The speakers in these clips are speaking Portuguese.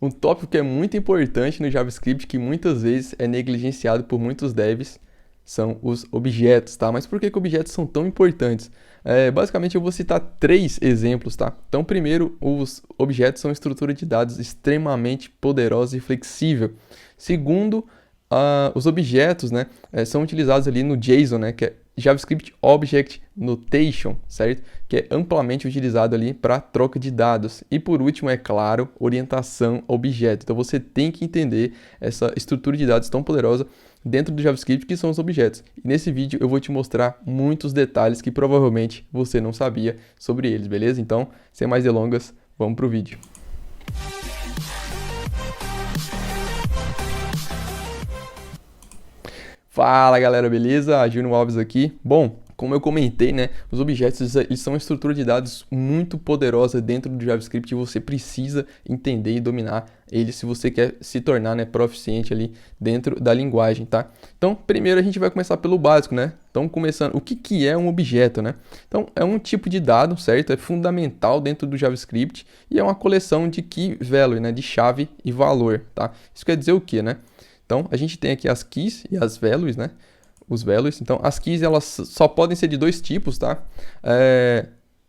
Um tópico que é muito importante no JavaScript, que muitas vezes é negligenciado por muitos devs, são os objetos, tá? Mas por que que objetos são tão importantes? Basicamente, eu vou citar três exemplos, tá? Então, primeiro, os objetos são estrutura de dados extremamente poderosa e flexível. Segundo, os objetos, né, são utilizados ali no JSON, né, que é JavaScript Object Notation, certo? Que é amplamente utilizado ali para troca de dados. E por último, é claro, orientação a objeto. Então você tem que entender essa estrutura de dados tão poderosa dentro do JavaScript que são os objetos. E nesse vídeo eu vou te mostrar muitos detalhes que provavelmente você não sabia sobre eles, beleza? Então, sem mais delongas, vamos pro vídeo. Fala galera, beleza? Júnior Alves aqui. Bom, como eu comentei, né, os objetos eles são uma estrutura de dados muito poderosa dentro do JavaScript e você precisa entender e dominar eles se você quer se tornar, né, proficiente ali dentro da linguagem, tá? Então, primeiro a gente vai começar pelo básico, né? Então, começando, o que que é um objeto, né? Então, é um tipo de dado, certo? É fundamental dentro do JavaScript e é uma coleção de key value, né, de chave e valor, tá? Isso quer dizer o quê, né? Então, a gente tem aqui as keys e as values, né? Os values. Então, as keys, elas só podem ser de dois tipos, tá?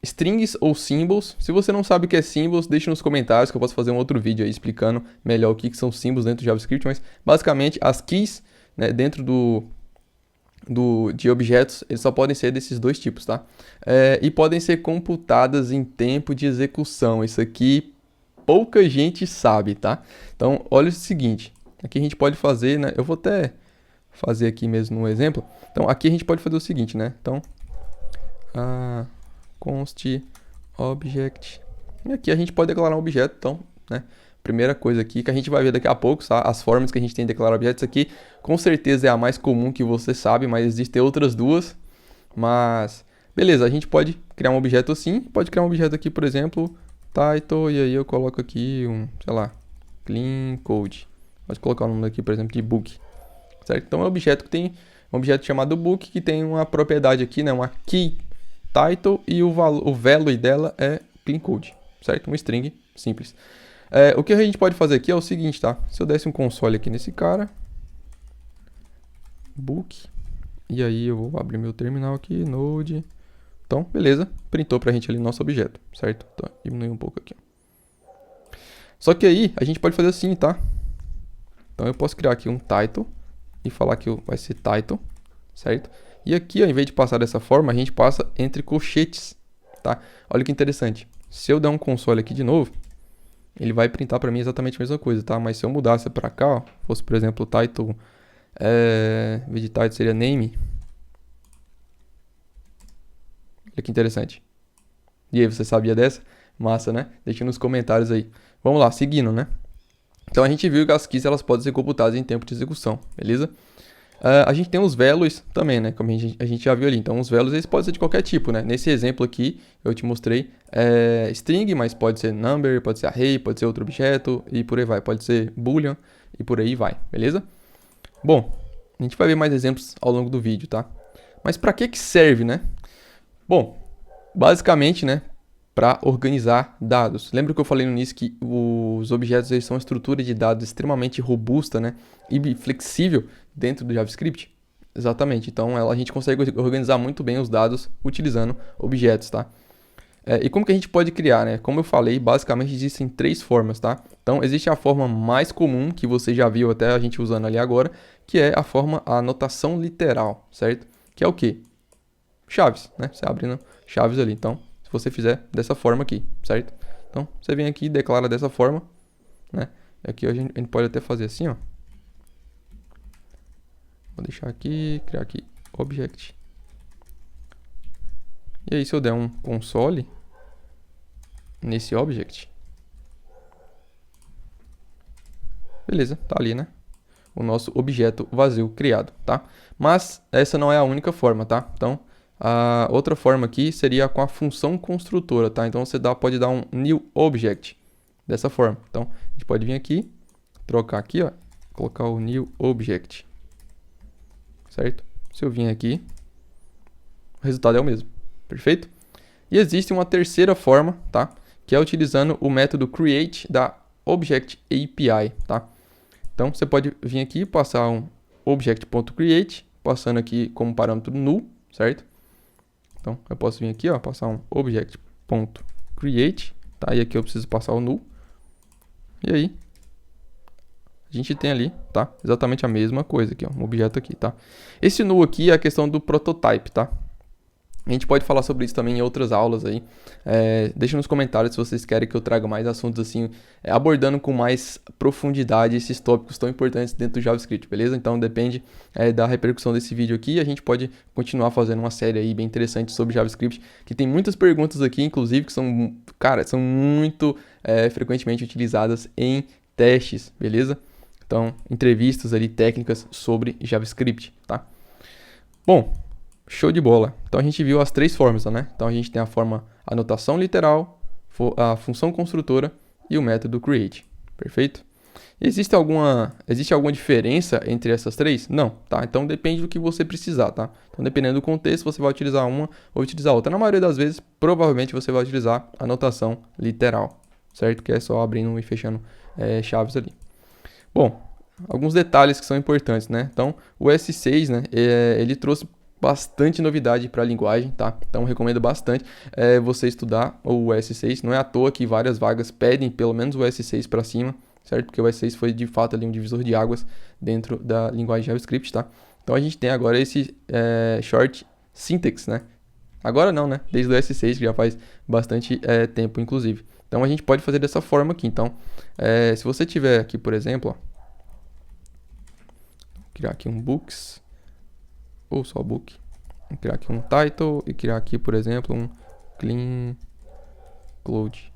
Strings ou symbols. Se você não sabe o que é symbols, deixe nos comentários que eu posso fazer um outro vídeo aí explicando melhor o que são symbols dentro do JavaScript. Mas, basicamente, as keys, né, dentro de objetos, eles só podem ser desses dois tipos, tá? E podem ser computadas em tempo de execução. Isso aqui pouca gente sabe, tá? Então, olha o seguinte. Aqui a gente pode fazer, né? Eu vou até fazer aqui mesmo um exemplo. Então, aqui a gente pode fazer o seguinte, né? Então, const object. E aqui a gente pode declarar um objeto, então, né? Primeira coisa aqui que a gente vai ver daqui a pouco, tá? As formas que a gente tem de declarar objetos aqui, com certeza é a mais comum que você sabe, mas existem outras duas. Mas, beleza, a gente pode criar um objeto assim, pode criar um objeto aqui, por exemplo, title, e aí eu coloco aqui um, sei lá, clean code. Pode colocar o nome aqui, por exemplo, de book, certo? Então é um objeto que tem um objeto chamado book que tem uma propriedade aqui, né? Uma key title e o value dela é clean code, certo? Um string simples. O que a gente pode fazer aqui é o seguinte, tá? Se eu desse um console aqui nesse cara, book, e aí eu vou abrir meu terminal aqui, node. Então, beleza, printou pra gente ali nosso objeto, certo? Então, diminui um pouco aqui. Só que aí a gente pode fazer assim, tá? Então eu posso criar aqui um title e falar que vai ser title, certo? E aqui, ao invés de passar dessa forma, a gente passa entre colchetes, tá? Olha que interessante. Se eu der um console aqui de novo, ele vai printar para mim exatamente a mesma coisa, tá? Mas se eu mudasse para cá, ó, fosse, por exemplo, title, em vez de title seria name. Olha que interessante. E aí, você sabia dessa? Massa, né? Deixa nos comentários aí. Vamos lá, seguindo, né? Então a gente viu que as keys elas podem ser computadas em tempo de execução, beleza? A gente tem os values também, né? Como a gente já viu ali. Então os values eles podem ser de qualquer tipo, né? Nesse exemplo aqui eu te mostrei string, mas pode ser number, pode ser array, pode ser outro objeto e por aí vai. Pode ser boolean e por aí vai, beleza? Bom, a gente vai ver mais exemplos ao longo do vídeo, tá? Mas para que serve, né? Bom, basicamente, né? Para organizar dados. Lembra que eu falei no início que os objetos eles são uma estrutura de dados extremamente robusta, né, e flexível dentro do JavaScript? Exatamente. Então a gente consegue organizar muito bem os dados utilizando objetos, tá? E como que a gente pode criar, né? Como eu falei, basicamente existem três formas, tá? Então existe a forma mais comum que você já viu até a gente usando ali agora, que é a notação literal, certo? Que é o quê? Chaves, né? Você abrindo chaves ali. Então se você fizer dessa forma aqui, certo? Então, você vem aqui e declara dessa forma, né? E aqui a gente pode até fazer assim, ó. Vou deixar aqui, criar aqui object. E aí, se eu der um console nesse object, beleza, tá ali, né? O nosso objeto vazio criado, tá? Mas essa não é a única forma, tá? Então, a outra forma aqui seria com a função construtora, tá? Então você pode dar um new object dessa forma. Então a gente pode vir aqui, trocar aqui, ó, colocar o new object, certo? Se eu vir aqui, o resultado é o mesmo, perfeito? E existe uma terceira forma, tá? Que é utilizando o método create da Object API, tá? Então, você pode vir aqui e passar um object.create, passando aqui como parâmetro null, certo? Então, eu posso vir aqui, ó, passar um object.create, tá? E aqui eu preciso passar o null. E aí, a gente tem ali, tá? Exatamente a mesma coisa aqui, ó, um objeto aqui, tá? Esse null aqui é a questão do prototype, tá? A gente pode falar sobre isso também em outras aulas aí. Deixa nos comentários se vocês querem que eu traga mais assuntos assim, abordando com mais profundidade esses tópicos tão importantes dentro do JavaScript, beleza? Então depende da repercussão desse vídeo aqui. A gente pode continuar fazendo uma série aí bem interessante sobre JavaScript, que tem muitas perguntas aqui, inclusive, que são, cara, são muito frequentemente utilizadas em testes, beleza? Então, entrevistas ali técnicas sobre JavaScript, tá? Bom, show de bola. Então a gente viu as três formas, né? Então a gente tem a forma anotação literal, a função construtora e o método create. Perfeito? Existe alguma diferença entre essas três? Não, tá? Então depende do que você precisar, tá? Então dependendo do contexto, você vai utilizar uma ou utilizar outra. Na maioria das vezes, provavelmente você vai utilizar a anotação literal, certo? Que é só abrindo e fechando chaves ali. Bom, alguns detalhes que são importantes, né? Então o S6, né? Ele trouxe bastante novidade para a linguagem, tá? Então recomendo bastante você estudar o S6. Não é à toa que várias vagas pedem pelo menos o S6 para cima, certo? Porque o S6 foi de fato ali um divisor de águas dentro da linguagem JavaScript, tá? Então a gente tem agora esse short syntax, né? Agora não, né? Desde o S6, que já faz bastante tempo, inclusive. Então a gente pode fazer dessa forma aqui. Então, se você tiver aqui, por exemplo, ó, criar aqui um books ou só book, vou criar aqui um title e criar aqui, por exemplo, um clean code,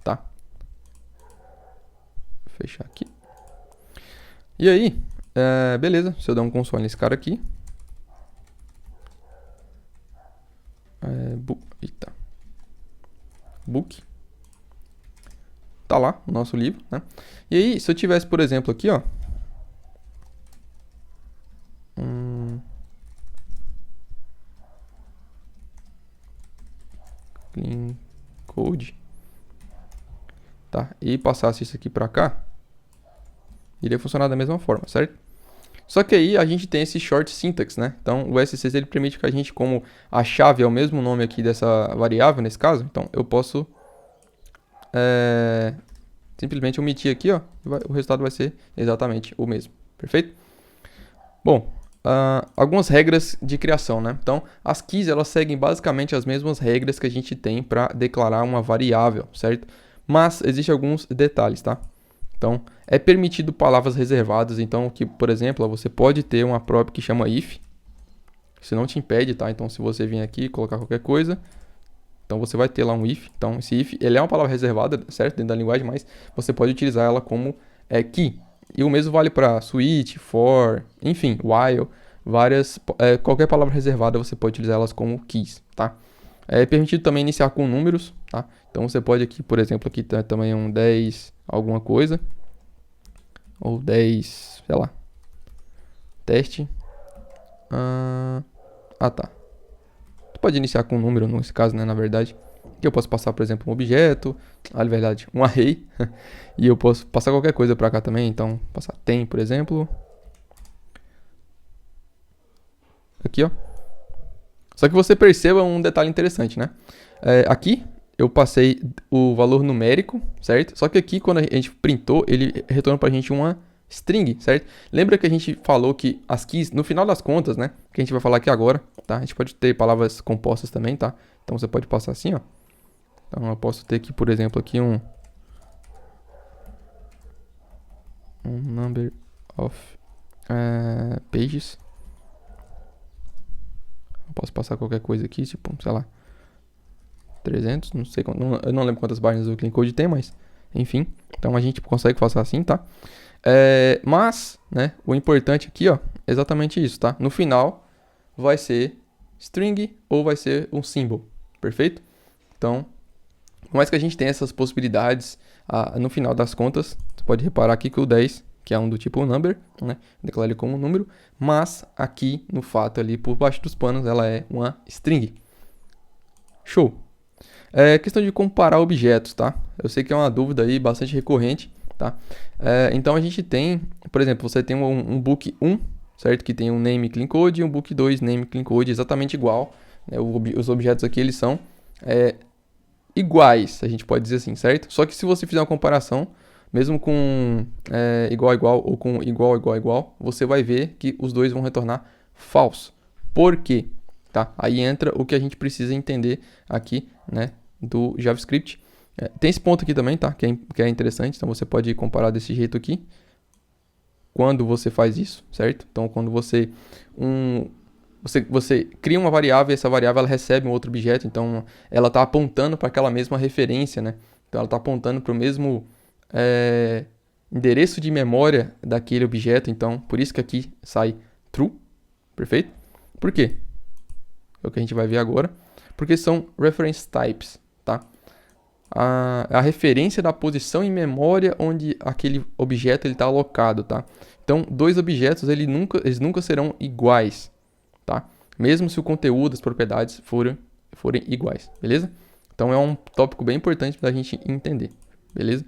tá? Vou fechar aqui. E aí, beleza, se eu der um console nesse cara aqui, book, tá lá o nosso livro, né? E aí, se eu tivesse, por exemplo, aqui, ó, clean code, tá? E passasse isso aqui para cá, iria funcionar da mesma forma, certo? Só que aí a gente tem esse short syntax, né? Então o S6 ele permite que a gente, como a chave é o mesmo nome aqui dessa variável nesse caso, então eu posso simplesmente omitir aqui, ó, o resultado vai ser exatamente o mesmo, perfeito? Bom, algumas regras de criação, né? Então, as keys, elas seguem basicamente as mesmas regras que a gente tem para declarar uma variável, certo? Mas existem alguns detalhes, tá? Então, é permitido palavras reservadas, então, que, por exemplo, você pode ter uma prop que chama if, isso não te impede, tá? Então, se você vir aqui e colocar qualquer coisa, então você vai ter lá um if. Então, esse if, ele é uma palavra reservada, certo? Dentro da linguagem, mas você pode utilizar ela como key. E o mesmo vale para switch, for, enfim, while, qualquer palavra reservada você pode utilizar elas como keys, tá? É permitido também iniciar com números, tá? Então você pode aqui, por exemplo, aqui tá também um 10 alguma coisa, ou 10, sei lá, teste. Tá. Tu pode iniciar com um número nesse caso, né, na verdade. Que eu posso passar, por exemplo, um objeto, na verdade, um array, e eu posso passar qualquer coisa para cá também, então passar tem, por exemplo. Aqui, ó. Só que você perceba um detalhe interessante, né? Aqui eu passei o valor numérico, certo? Só que aqui, quando a gente printou, ele retorna pra gente uma string, certo? Lembra que a gente falou que as keys, no final das contas, né? Que a gente vai falar aqui agora, tá? A gente pode ter palavras compostas também, tá? Então você pode passar assim, ó. Então eu posso ter aqui, por exemplo, aqui um number of pages. Eu posso passar qualquer coisa aqui, tipo, sei lá, 300, não sei, eu não lembro quantas páginas o Clean Code tem, mas enfim. Então a gente consegue passar assim, tá? Mas, né, o importante aqui, ó, é exatamente isso, tá? No final vai ser string ou vai ser um symbol, perfeito? Então, por mais que a gente tenha essas possibilidades, no final das contas, você pode reparar aqui que o 10, que é um do tipo number, né? Declara ele como um número, mas aqui, no fato ali, por baixo dos panos, ela é uma string. Show! É questão de comparar objetos, tá? Eu sei que é uma dúvida aí bastante recorrente, tá? Então a gente tem, por exemplo, você tem um book 1, certo? Que tem um name clean code e um book 2 name clean code exatamente igual, né? Os objetos aqui eles são iguais, a gente pode dizer assim, certo? Só que se você fizer uma comparação, mesmo com igual a igual ou com igual igual igual, você vai ver que os dois vão retornar false. Por quê? Tá? Aí entra o que a gente precisa entender aqui, né, do JavaScript. Tem esse ponto aqui também, tá? Que é interessante, então você pode comparar desse jeito aqui. Quando você faz isso, certo? Então, quando você cria uma variável e essa variável ela recebe um outro objeto, então ela está apontando para aquela mesma referência, né? Então ela está apontando para o mesmo endereço de memória daquele objeto, então por isso que aqui sai true, perfeito? Por quê? É o que a gente vai ver agora. Porque são reference types, tá? A referência da posição em memória onde aquele objeto está alocado, tá? Então, dois objetos eles nunca serão iguais, tá? Mesmo se o conteúdo, as propriedades forem iguais, beleza? Então, é um tópico bem importante para a gente entender, beleza?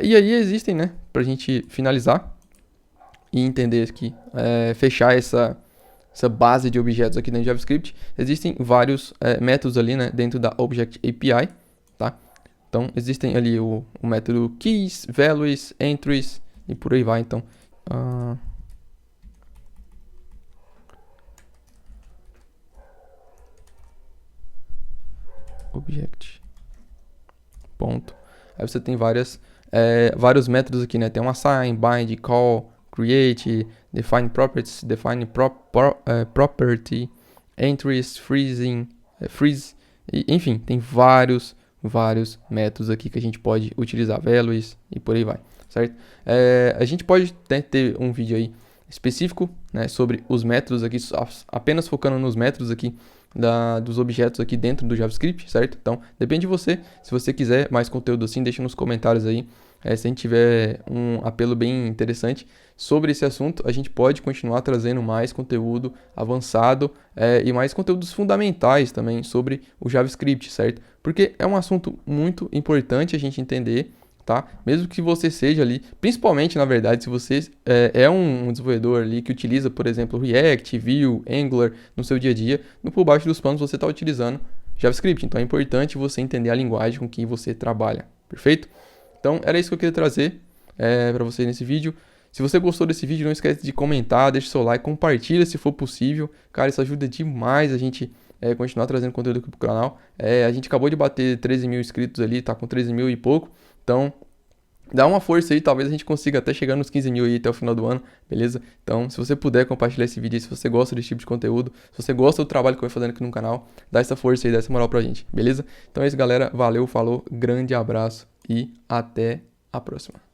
E aí existem, né, para a gente finalizar e entender aqui, fechar essa base de objetos aqui dentro de JavaScript, existem vários métodos ali, né, dentro da Object API, tá? Então, existem ali o método keys, values, entries e por aí vai. Então, object, ponto. Aí você tem vários métodos aqui, né? Tem um assign, bind, call, create, define properties, define property, entries, freezing, freeze, enfim, tem vários métodos aqui que a gente pode utilizar, values e por aí vai, certo? A gente pode ter um vídeo aí específico, né, sobre os métodos aqui, apenas focando nos métodos aqui dos objetos aqui dentro do JavaScript, certo? Então, depende de você. Se você quiser mais conteúdo assim, deixa nos comentários aí. Se a gente tiver um apelo bem interessante sobre esse assunto, a gente pode continuar trazendo mais conteúdo avançado e mais conteúdos fundamentais também sobre o JavaScript, certo? Porque é um assunto muito importante a gente entender, tá? Mesmo que você seja ali, principalmente na verdade, se você é um desenvolvedor ali que utiliza, por exemplo, React, Vue, Angular no seu dia a dia, por baixo dos panos você está utilizando JavaScript. Então é importante você entender a linguagem com que você trabalha, perfeito? Então era isso que eu queria trazer para vocês nesse vídeo. Se você gostou desse vídeo, não esquece de comentar, deixa o seu like, compartilha se for possível. Cara, isso ajuda demais a gente continuar trazendo conteúdo aqui pro canal. A gente acabou de bater 13 mil inscritos ali, tá com 13 mil e pouco. Então, dá uma força aí, talvez a gente consiga até chegar nos 15 mil aí até o final do ano, beleza? Então, se você puder compartilhar esse vídeo aí, se você gosta desse tipo de conteúdo, se você gosta do trabalho que eu venho fazendo aqui no canal, dá essa força aí, dá essa moral pra gente, beleza? Então é isso, galera. Valeu, falou, grande abraço e até a próxima.